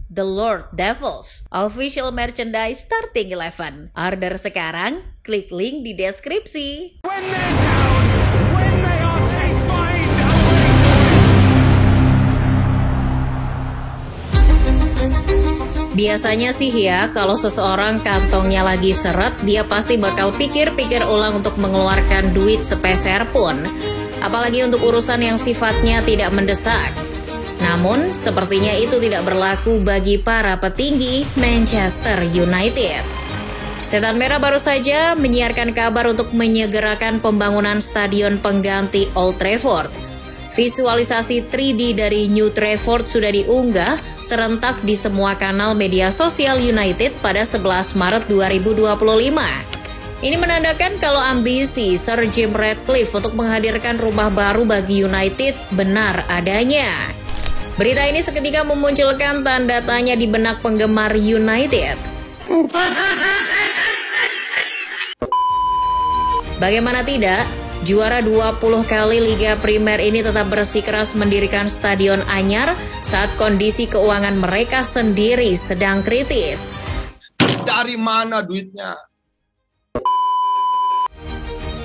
The Lord Devils, official merchandise starting 11. Order sekarang, klik link di deskripsi. When they're down, when they are terrified, Biasanya sih ya, kalau seseorang kantongnya lagi seret, dia pasti bakal pikir-pikir ulang untuk mengeluarkan duit sepeser pun. Apalagi untuk urusan yang sifatnya tidak mendesak. Namun, sepertinya itu tidak berlaku bagi para petinggi Manchester United. Setan Merah baru saja menyiarkan kabar untuk menyegerakan pembangunan stadion pengganti Old Trafford. Visualisasi 3D dari New Trafford sudah diunggah serentak di semua kanal media sosial United pada 11 Maret 2025. Ini menandakan kalau ambisi Sir Jim Ratcliffe untuk menghadirkan rumah baru bagi United benar adanya. Berita ini seketika memunculkan tanda tanya di benak penggemar United. Bagaimana tidak, juara 20 kali Liga Primer ini tetap bersikeras mendirikan stadion anyar saat kondisi keuangan mereka sendiri sedang kritis. Dari mana duitnya?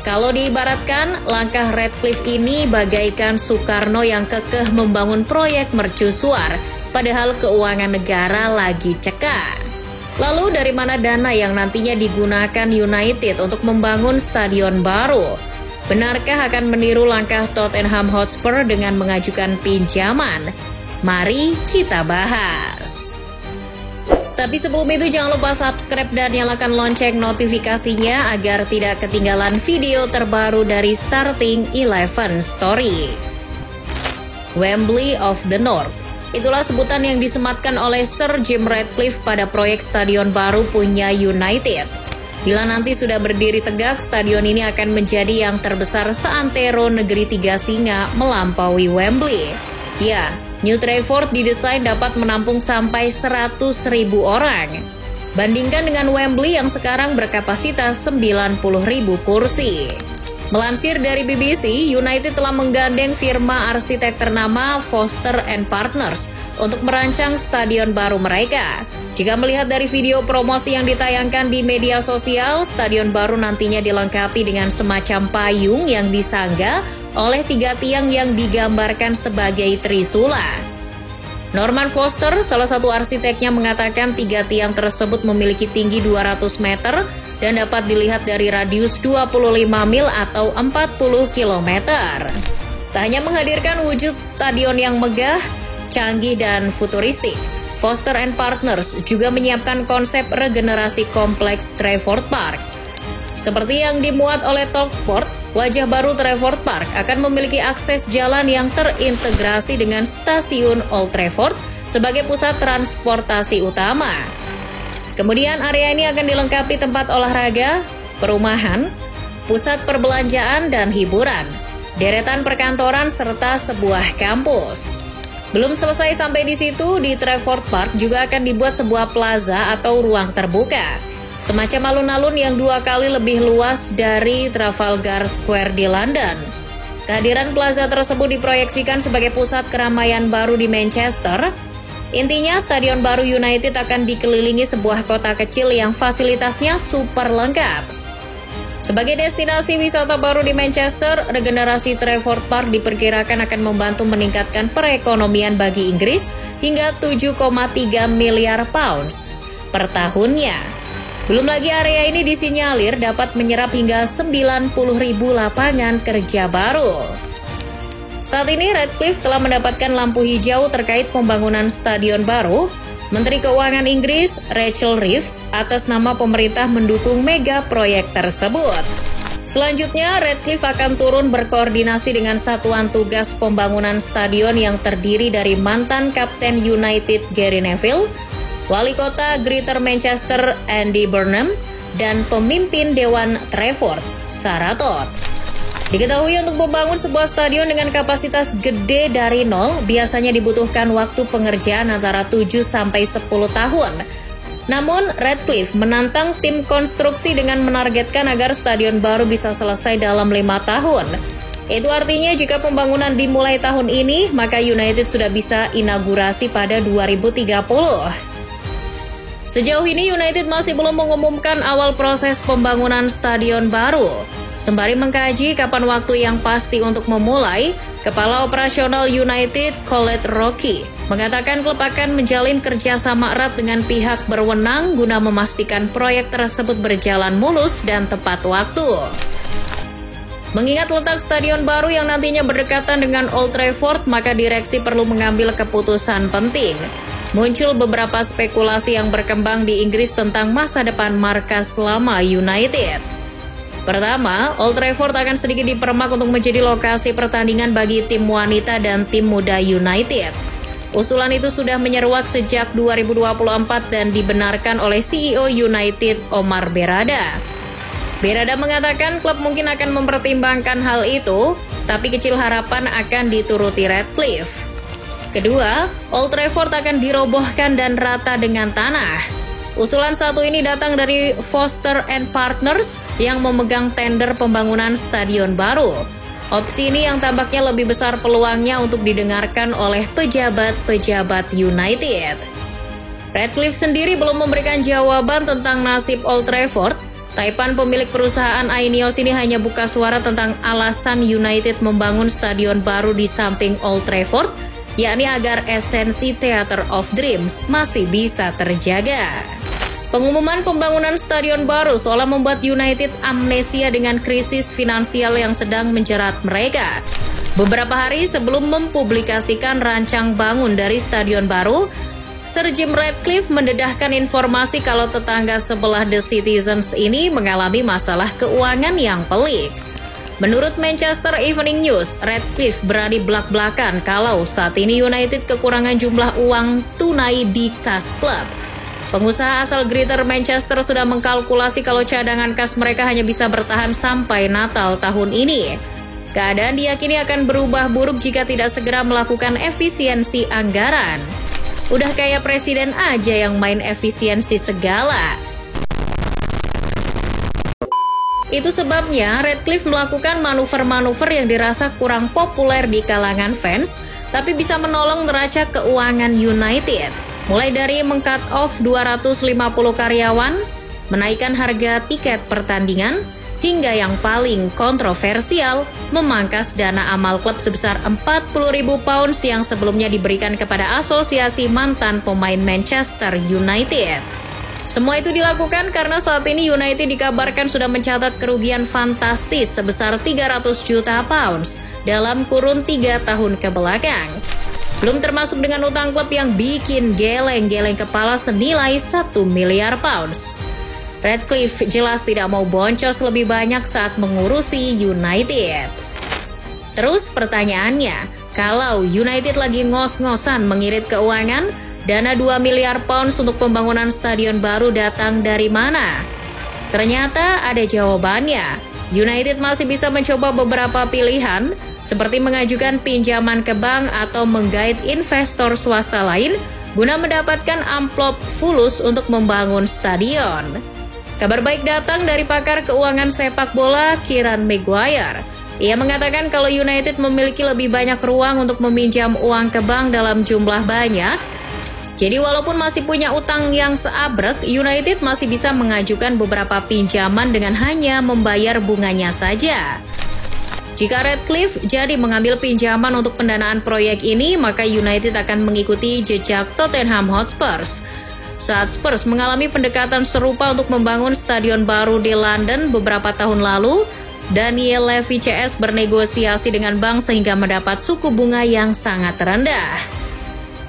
Kalau diibaratkan, langkah Ratcliffe ini bagaikan Soekarno yang kekeh membangun proyek mercusuar, padahal keuangan negara lagi cekak. Lalu dari mana dana yang nantinya digunakan United untuk membangun stadion baru? Benarkah akan meniru langkah Tottenham Hotspur dengan mengajukan pinjaman? Mari kita bahas. Tapi sebelum itu jangan lupa subscribe dan nyalakan lonceng notifikasinya agar tidak ketinggalan video terbaru dari Starting 11 Story. Wembley of the North. Itulah sebutan yang disematkan oleh Sir Jim Ratcliffe pada proyek stadion baru punya United. Bila nanti sudah berdiri tegak, stadion ini akan menjadi yang terbesar seantero negeri tiga singa melampaui Wembley. Ya, New Trafford didesain dapat menampung sampai 100.000 orang. Bandingkan dengan Wembley yang sekarang berkapasitas 90.000 kursi. Melansir dari BBC, United telah menggandeng firma arsitek ternama Foster & Partners untuk merancang stadion baru mereka. Jika melihat dari video promosi yang ditayangkan di media sosial, stadion baru nantinya dilengkapi dengan semacam payung yang disangga oleh 3 tiang yang digambarkan sebagai trisula. Norman Foster, salah satu arsiteknya, mengatakan 3 tiang tersebut memiliki tinggi 200 meter dan dapat dilihat dari radius 25 mil atau 40 km. Tak hanya menghadirkan wujud stadion yang megah, canggih, dan futuristik, Foster & Partners juga menyiapkan konsep regenerasi kompleks Trafford Park. Seperti yang dimuat oleh Talksport, wajah baru Trafford Park akan memiliki akses jalan yang terintegrasi dengan stasiun Old Trafford sebagai pusat transportasi utama. Kemudian area ini akan dilengkapi tempat olahraga, perumahan, pusat perbelanjaan dan hiburan, deretan perkantoran serta sebuah kampus. Belum selesai sampai di situ, di Trafford Park juga akan dibuat sebuah plaza atau ruang terbuka, semacam alun-alun yang 2 kali lebih luas dari Trafalgar Square di London. Kehadiran plaza tersebut diproyeksikan sebagai pusat keramaian baru di Manchester. Intinya, stadion baru United akan dikelilingi sebuah kota kecil yang fasilitasnya super lengkap. Sebagai destinasi wisata baru di Manchester, regenerasi Trafford Park diperkirakan akan membantu meningkatkan perekonomian bagi Inggris hingga 7,3 miliar pounds per tahunnya. Belum lagi area ini disinyalir dapat menyerap hingga 90.000 lapangan kerja baru. Saat ini Ratcliffe telah mendapatkan lampu hijau terkait pembangunan stadion baru. Menteri Keuangan Inggris Rachel Reeves atas nama pemerintah mendukung mega proyek tersebut. Selanjutnya, Ratcliffe akan turun berkoordinasi dengan satuan tugas pembangunan stadion yang terdiri dari mantan Kapten United Gary Neville, Wali Kota Greater Manchester Andy Burnham, dan pemimpin Dewan Trafford, Sarah Todd. Diketahui untuk membangun sebuah stadion dengan kapasitas gede dari nol biasanya dibutuhkan waktu pengerjaan antara 7 sampai 10 tahun. Namun, Ratcliffe menantang tim konstruksi dengan menargetkan agar stadion baru bisa selesai dalam 5 tahun. Itu artinya jika pembangunan dimulai tahun ini, maka United sudah bisa inaugurasi pada 2030. Sejauh ini United masih belum mengumumkan awal proses pembangunan stadion baru. Sembari mengkaji kapan waktu yang pasti untuk memulai, Kepala Operasional United, Colette Rocky, mengatakan klub akan menjalin kerjasama erat dengan pihak berwenang guna memastikan proyek tersebut berjalan mulus dan tepat waktu. Mengingat letak stadion baru yang nantinya berdekatan dengan Old Trafford, maka direksi perlu mengambil keputusan penting. Muncul beberapa spekulasi yang berkembang di Inggris tentang masa depan markas lama United. Pertama, Old Trafford akan sedikit dipermak untuk menjadi lokasi pertandingan bagi tim wanita dan tim muda United. Usulan itu sudah menyeruak sejak 2024 dan dibenarkan oleh CEO United, Omar Berrada. Berrada mengatakan klub mungkin akan mempertimbangkan hal itu, tapi kecil harapan akan dituruti Ratcliffe. Kedua, Old Trafford akan dirobohkan dan rata dengan tanah. Usulan satu ini datang dari Foster and Partners yang memegang tender pembangunan stadion baru. Opsi ini yang tampaknya lebih besar peluangnya untuk didengarkan oleh pejabat-pejabat United. Ratcliffe sendiri belum memberikan jawaban tentang nasib Old Trafford. Taipan pemilik perusahaan Ineos ini hanya buka suara tentang alasan United membangun stadion baru di samping Old Trafford, yakni agar esensi Theatre of Dreams masih bisa terjaga. Pengumuman pembangunan stadion baru seolah membuat United amnesia dengan krisis finansial yang sedang menjerat mereka. Beberapa hari sebelum mempublikasikan rancang bangun dari stadion baru, Sir Jim Ratcliffe mendedahkan informasi kalau tetangga sebelah The Citizens ini mengalami masalah keuangan yang pelik. Menurut Manchester Evening News, Ratcliffe berani belak-belakan kalau saat ini United kekurangan jumlah uang tunai di kas klub. Pengusaha asal Greater Manchester sudah mengkalkulasi kalau cadangan kas mereka hanya bisa bertahan sampai Natal tahun ini. Keadaan diyakini akan berubah buruk jika tidak segera melakukan efisiensi anggaran. Udah kayak presiden aja yang main efisiensi segala. Itu sebabnya Ratcliffe melakukan manuver-manuver yang dirasa kurang populer di kalangan fans, tapi bisa menolong neraca keuangan United. Mulai dari meng-cut off 250 karyawan, menaikkan harga tiket pertandingan, hingga yang paling kontroversial, memangkas dana amal klub sebesar 40.000 pounds yang sebelumnya diberikan kepada asosiasi mantan pemain Manchester United. Semua itu dilakukan karena saat ini United dikabarkan sudah mencatat kerugian fantastis sebesar 300 juta pounds dalam kurun 3 tahun ke belakang. Belum termasuk dengan utang klub yang bikin geleng-geleng kepala senilai 1 miliar pounds. Ratcliffe jelas tidak mau boncos lebih banyak saat mengurusi United. Terus pertanyaannya, kalau United lagi ngos-ngosan mengirit keuangan, dana 2 miliar pounds untuk pembangunan stadion baru datang dari mana? Ternyata ada jawabannya. United masih bisa mencoba beberapa pilihan, seperti mengajukan pinjaman ke bank atau menggait investor swasta lain guna mendapatkan amplop fulus untuk membangun stadion. Kabar baik datang dari pakar keuangan sepak bola Kieran Maguire. Ia mengatakan kalau United memiliki lebih banyak ruang untuk meminjam uang ke bank dalam jumlah banyak. Jadi walaupun masih punya utang yang seabrek, United masih bisa mengajukan beberapa pinjaman dengan hanya membayar bunganya saja. Jika Ratcliffe jadi mengambil pinjaman untuk pendanaan proyek ini, maka United akan mengikuti jejak Tottenham Hotspur. Saat Spurs mengalami pendekatan serupa untuk membangun stadion baru di London beberapa tahun lalu, Daniel Levy CS bernegosiasi dengan bank sehingga mendapat suku bunga yang sangat rendah.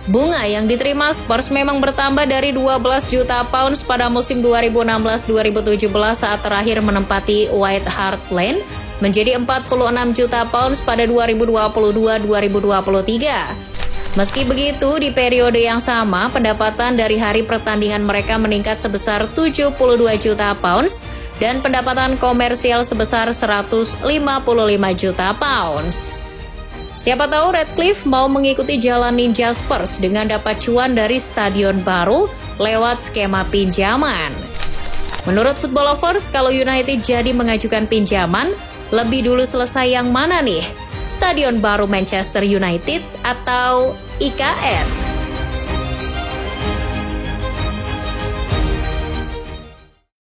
Bunga yang diterima Spurs memang bertambah dari 12 juta pounds pada musim 2016-2017 saat terakhir menempati White Hart Lane menjadi 46 juta pounds pada 2022-2023. Meski begitu, di periode yang sama, pendapatan dari hari pertandingan mereka meningkat sebesar 72 juta pounds dan pendapatan komersial sebesar 155 juta pounds. Siapa tahu Ratcliffe mau mengikuti jalan ninja Spurs dengan dapat cuan dari stadion baru lewat skema pinjaman. Menurut Football Lovers, kalau United jadi mengajukan pinjaman, Lebih dulu selesai yang mana nih? Stadion baru Manchester United atau IKN?